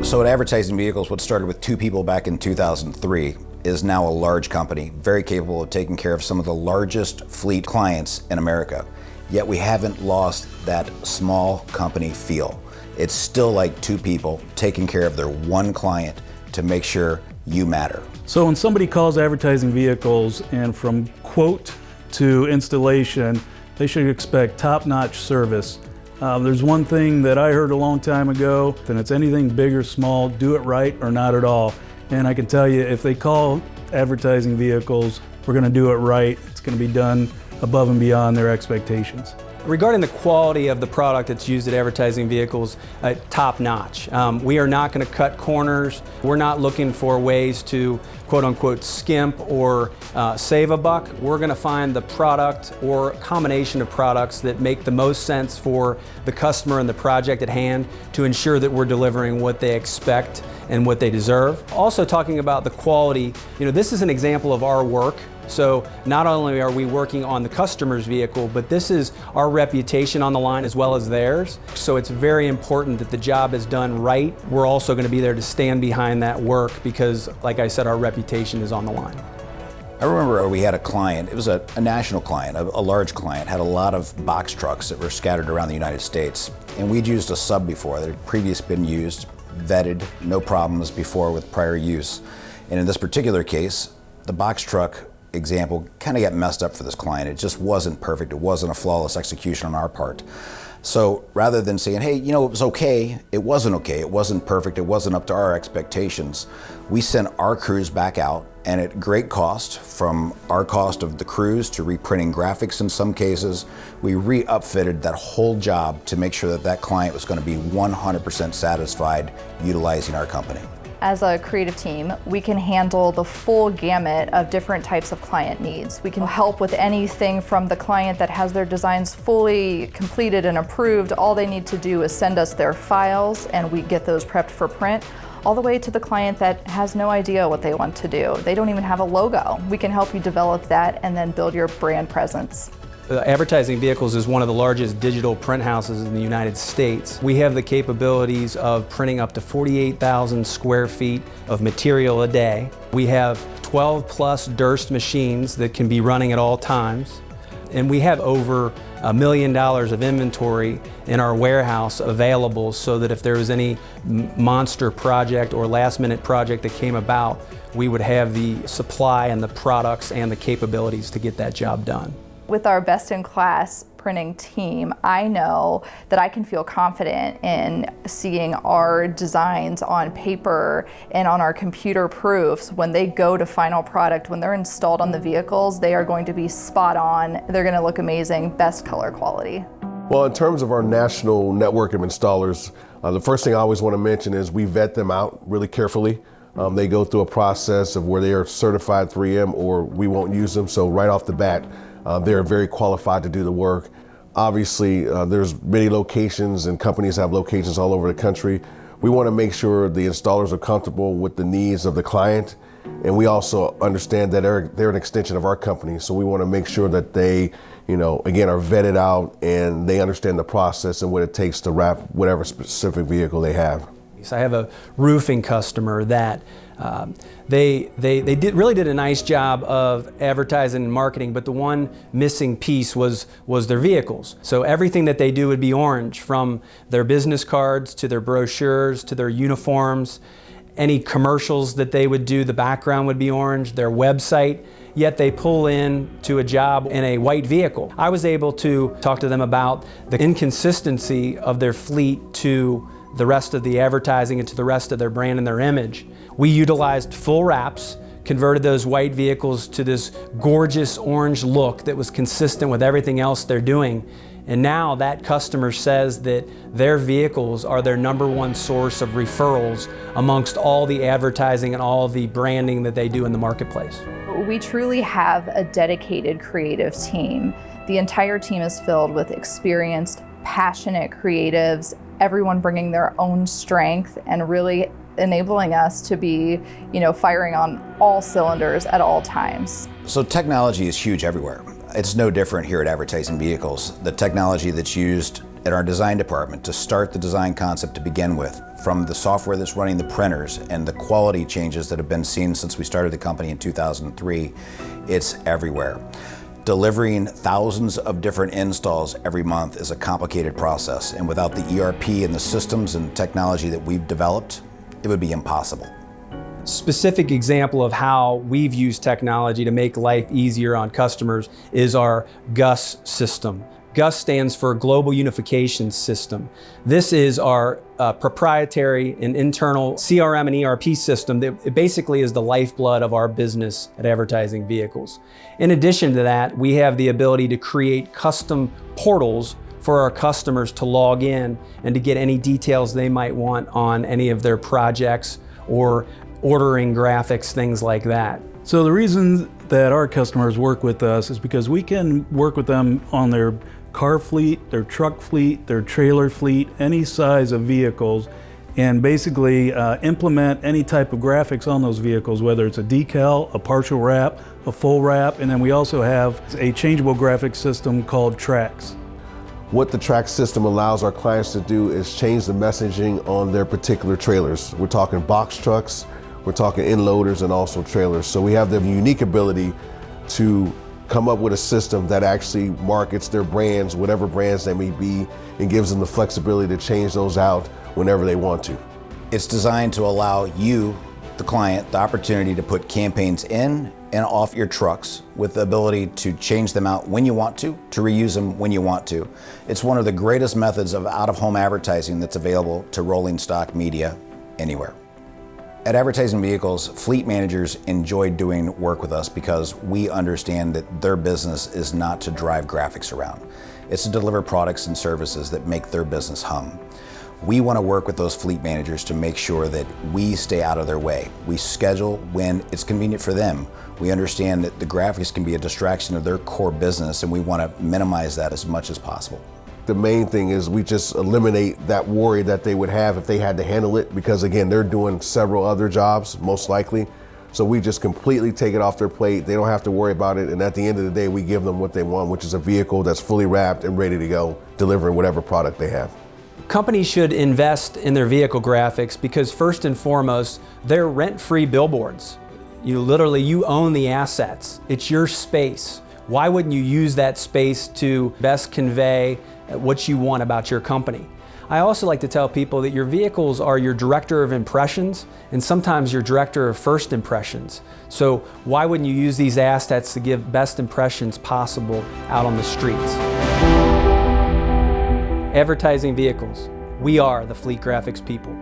So at Advertising Vehicles, what started with 2 people back in 2003 is now a large company, very capable of taking care of some of the largest fleet clients in America. Yet we haven't lost that small company feel. It's still like 2 people taking care of their one client to make sure you matter. So when somebody calls Advertising Vehicles, and from quote to installation, they should expect top-notch service. There's one thing that I heard a long time ago, and it's anything big or small, do it right or not at all. And I can tell you, if they call Advertising Vehicles, we're going to do it right. It's going to be done above and beyond their expectations. Regarding the quality of the product that's used at Advertising Vehicles, top notch. We are not going to cut corners. We're not looking for ways to quote unquote skimp or save a buck. We're going to find the product or combination of products that make the most sense for the customer and the project at hand to ensure that we're delivering what they expect and what they deserve. Also talking about the quality, this is an example of our work. So not only are we working on the customer's vehicle, but this is our reputation on the line as well as theirs. So it's very important that the job is done right. We're also going to be there to stand behind that work because, like I said, our reputation is on the line. I remember we had a client, it was a national client, a large client, had a lot of box trucks that were scattered around the United States. And we'd used a sub before that had previously been used, vetted, no problems before with prior use. And in this particular case, the box truck example kind of got messed up for this client. It just wasn't perfect. It wasn't a flawless execution on our part. So rather than saying, hey, it was okay, it wasn't okay, it wasn't perfect, it wasn't up to our expectations, we sent our crews back out, and at great cost, from our cost of the crews to reprinting graphics in some cases, we re-upfitted that whole job to make sure that that client was going to be 100% satisfied utilizing our company. As a creative team, we can handle the full gamut of different types of client needs. We can help with anything from the client that has their designs fully completed and approved. All they need to do is send us their files and we get those prepped for print, all the way to the client that has no idea what they want to do. They don't even have a logo. We can help you develop that and then build your brand presence. Advertising Vehicles is one of the largest digital print houses in the United States. We have the capabilities of printing up to 48,000 square feet of material a day. We have 12 plus Durst machines that can be running at all times. And we have over $1 million of inventory in our warehouse available so that if there was any monster project or last minute project that came about, we would have the supply and the products and the capabilities to get that job done. With our best-in-class printing team, I know that I can feel confident in seeing our designs on paper and on our computer proofs. When they go to final product, when they're installed on the vehicles, they are going to be spot on. They're going to look amazing, best color quality. Well, in terms of our national network of installers, the first thing I always want to mention is we vet them out really carefully. They go through a process of where they are certified 3M or we won't use them. So right off the bat, they're very qualified to do the work. Obviously, there's many locations and companies have locations all over the country. We want to make sure the installers are comfortable with the needs of the client. And we also understand that they're an extension of our company. So we want to make sure that they, again, are vetted out and they understand the process and what it takes to wrap whatever specific vehicle they have. I have a roofing customer that they really did a nice job of advertising and marketing, but the one missing piece was their vehicles. So everything that they do would be orange, from their business cards to their brochures to their uniforms. Any commercials that they would do, the background would be orange, their website, yet they pull in to a job in a white vehicle. I was able to talk to them about the inconsistency of their fleet to the rest of the advertising and to the rest of their brand and their image. We utilized full wraps, converted those white vehicles to this gorgeous orange look that was consistent with everything else they're doing. And now that customer says that their vehicles are their #1 source of referrals amongst all the advertising and all the branding that they do in the marketplace. We truly have a dedicated creative team. The entire team is filled with experienced, passionate creatives, everyone bringing their own strength and really enabling us to be, firing on all cylinders at all times. So technology is huge everywhere. It's no different here at Advertising Vehicles. The technology that's used at our design department to start the design concept to begin with, from the software that's running the printers and the quality changes that have been seen since we started the company in 2003, it's everywhere. Delivering thousands of different installs every month is a complicated process, and without the ERP and the systems and technology that we've developed, it would be impossible. Specific example of how we've used technology to make life easier on customers is our GUS system. GUS stands for Global Unification System. This is our proprietary and internal CRM and ERP system that it basically is the lifeblood of our business at Advertising Vehicles. In addition to that, we have the ability to create custom portals for our customers to log in and to get any details they might want on any of their projects or ordering graphics, things like that. So the reason that our customers work with us is because we can work with them on their car fleet, their truck fleet, their trailer fleet, any size of vehicles, and basically implement any type of graphics on those vehicles, whether it's a decal, a partial wrap, a full wrap, and then we also have a changeable graphics system called Trax. What the Trax system allows our clients to do is change the messaging on their particular trailers. We're talking box trucks, we're talking inloaders, and also trailers. So we have the unique ability to come up with a system that actually markets their brands, whatever brands they may be, and gives them the flexibility to change those out whenever they want to. It's designed to allow you, the client, the opportunity to put campaigns in and off your trucks with the ability to change them out when you want to reuse them when you want to. It's one of the greatest methods of out-of-home advertising that's available to rolling stock media anywhere. At Advertising Vehicles, fleet managers enjoy doing work with us because we understand that their business is not to drive graphics around. It's to deliver products and services that make their business hum. We want to work with those fleet managers to make sure that we stay out of their way. We schedule when it's convenient for them. We understand that the graphics can be a distraction of their core business, and we want to minimize that as much as possible. The main thing is we just eliminate that worry that they would have if they had to handle it, because again, they're doing several other jobs, most likely. So we just completely take it off their plate. They don't have to worry about it. And at the end of the day, we give them what they want, which is a vehicle that's fully wrapped and ready to go, delivering whatever product they have. Companies should invest in their vehicle graphics because first and foremost, they're rent-free billboards. You own the assets. It's your space. Why wouldn't you use that space to best convey what you want about your company? I also like to tell people that your vehicles are your director of impressions and sometimes your director of first impressions. So why wouldn't you use these assets to give best impressions possible out on the streets? Advertising Vehicles. We are the Fleet Graphics people.